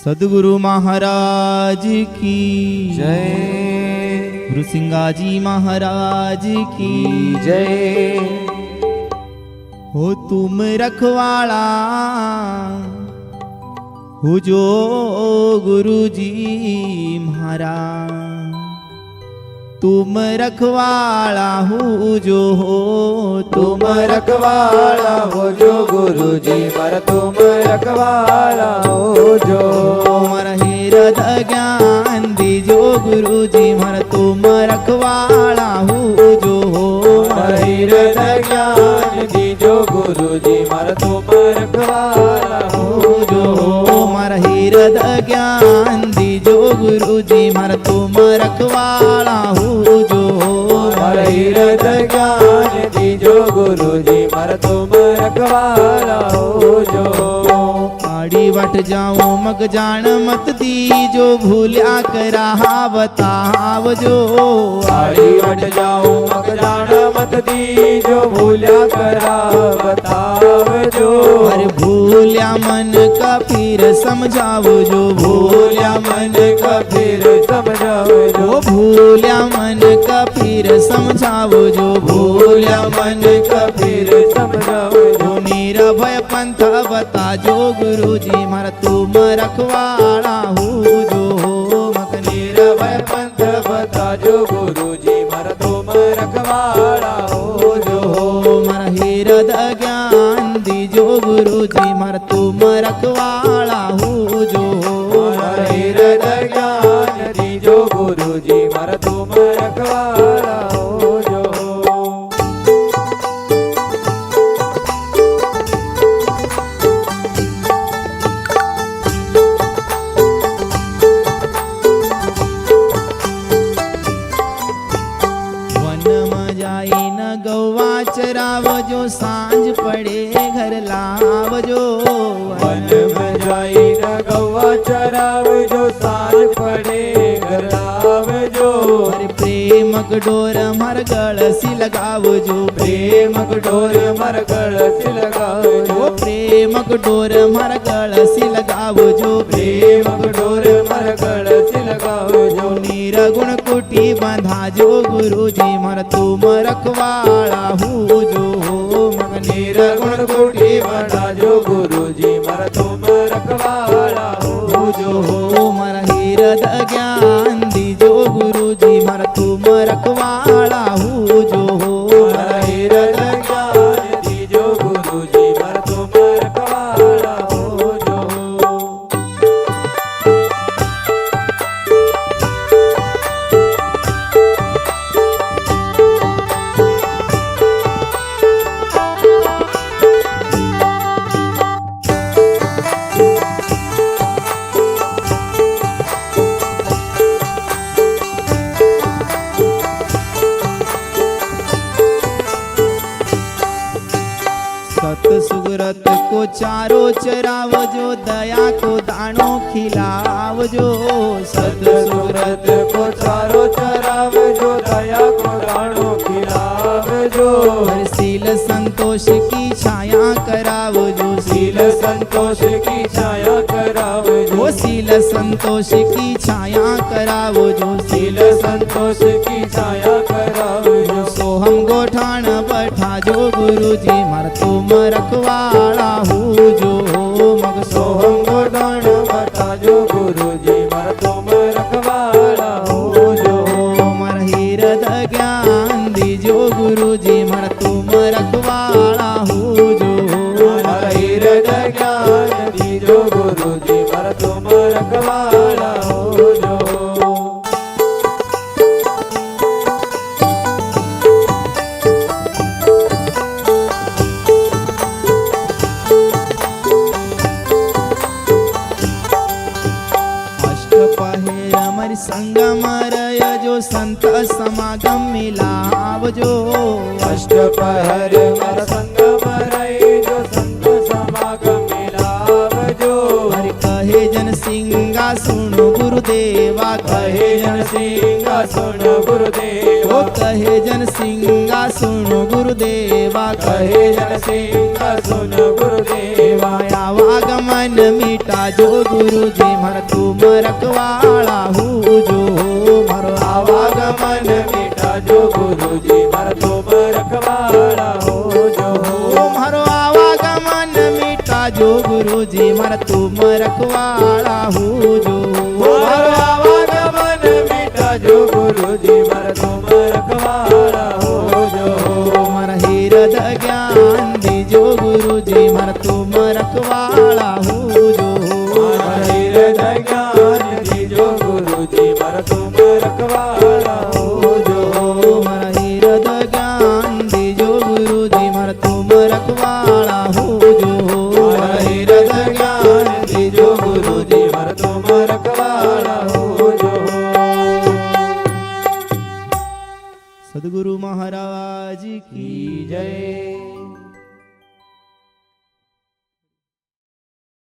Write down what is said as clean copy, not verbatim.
सद्गुरु महाराज की जय। गुरुसिंगाजी महाराज की जय। हो तुम रखवाला हो जो गुरुजी महाराज, तुम रखवाला हो जो हो, तुम रखवाला हो जो गुरुजी मर, तुम रखवाला हो जो। मर हेरद ज्ञान दीजो गुरुजी मर, तुम रखवाला हो जो हो। हेरद ज्ञान दीजो गुरुजी मर, तुम रखवाला हो जो। मर हेरद ज्ञान दीजो गुरुजी मर, तुम रखवाला हो जो। हेरद ज्ञान दीजो गुरुजी मर, तुम रखवाला हो जो। आड़ी वट जाऊं मग जान मत दीजो, भूल्या करा बताव जो। आड़ी वट जाऊं मग जान मत दीजो, भूल्या करा बताव जो। अरे भूल्या मन का फिर समझाव जो, भूल्या मन का फिर समझाव जो। भूल्या मन का फिर समझाव जो, भूल्या मन का फिर समझाव जो। निरभय पंथ बता जो गुरुजी मर, तुम रखवाला हो जो। मक निरभय पंथ बता जो गुरुजी मर, तुम रखवाला हो जो। मर हेरद ज्ञान दीजो गुरुजी मर, तुम रखवाला हो जो। हेरद ज्ञान दीजो गुरुजी मर, तुम रखवाला हो जो। वन में जाई न गौवा चराव जो, सांझ पड़े घर लाव जो। वन में जाई न गौवा चराव जो, सांझ पड़े घर आव जो। अरे प्रेमक डोर मर गळसी लगाव जो। प्रेमक डोर मर गळसी लगाव जो। प्रेमक डोर मर गळसी लगाव जो। प्रेमक डोर मर गळसी लगाव जो। निरगुण कुटी बंधा जो गुरुजी मर, तुम रखवाला हो जो। मग निरगुण कुटी बंधा जो गुरुजी मर, तुम रखवाला हो जो। मर हेरद ज्ञान दीजो गुरुजी मर, तुम रखवाला हो जो। हेरद ज्ञान दीजो गुरुजी मर, तुम रखवाला हो जो। सत सुगरत को चारो चराव जो, दया को दानो खिलाव जो। सत सुरत को चारो चराव जो, दया को दानो खिलाव जो। शील संतोष की छाया कराव जो। शील संतोष की छाया कराव जो। शील संतोष की छाया कराव जो। शील संतोष की छाया कराव जो। सोहम गोठान बैठा जो गुरुजी मर, तुम रखवाला हो जो। मग सोहम गोठान बैठा जो गुरुजी मर, तुम रखवाला हो जो। मर हेरद ज्ञान दीजो गुरुजी मर, तुम रखवाला हो जो। हेरद ज्ञान दीजो गुरुजी मर, तुम रखवाला हो जो। संगम रय जो, संत समागम मिलाव जो। अष्टपहर मर संगम रय जो, संत समागम मिलाव जो। हरि कहे जन सिंगा सुनो गुरुदेवा, कहे जन सिंगा सुन गुरुदेवा। कहे जन सिंगा सुनो गुरुदेवा, कहे जन सिंगा सुन गुरुदेवा। आवागमन मिटा જો ગુરુજી મારા તુમ રખવાળા હું જો મારો આવાગમન મીઠા જો ગુરુજી મારા તુમ રખવાળા હોજો મારો આવાગમન મીઠા જો ગુરુજી મારા તુમ રખવાળા હું જો મારો આવાગમન મીઠા જો ગુરુજી મારા તુમ રખવાળા હોજો મારા હીરદ જ્ઞાન દીજો ગુરુજી મારા તુમ રખવાળા હું જો મારા હૃદય જ્ઞાન દીજો ગુરુજી મારા તુમ રખવાળા હોજો મારા હીરદ જ્ઞાન દીજો ગુરુજી મારા તુમ રખવાળા હું જો મારા હૃદય જ્ઞાન દીજો ગુરુજી મારા તુમ રખવાળા હોજો સદગુરુ મહારાજ કી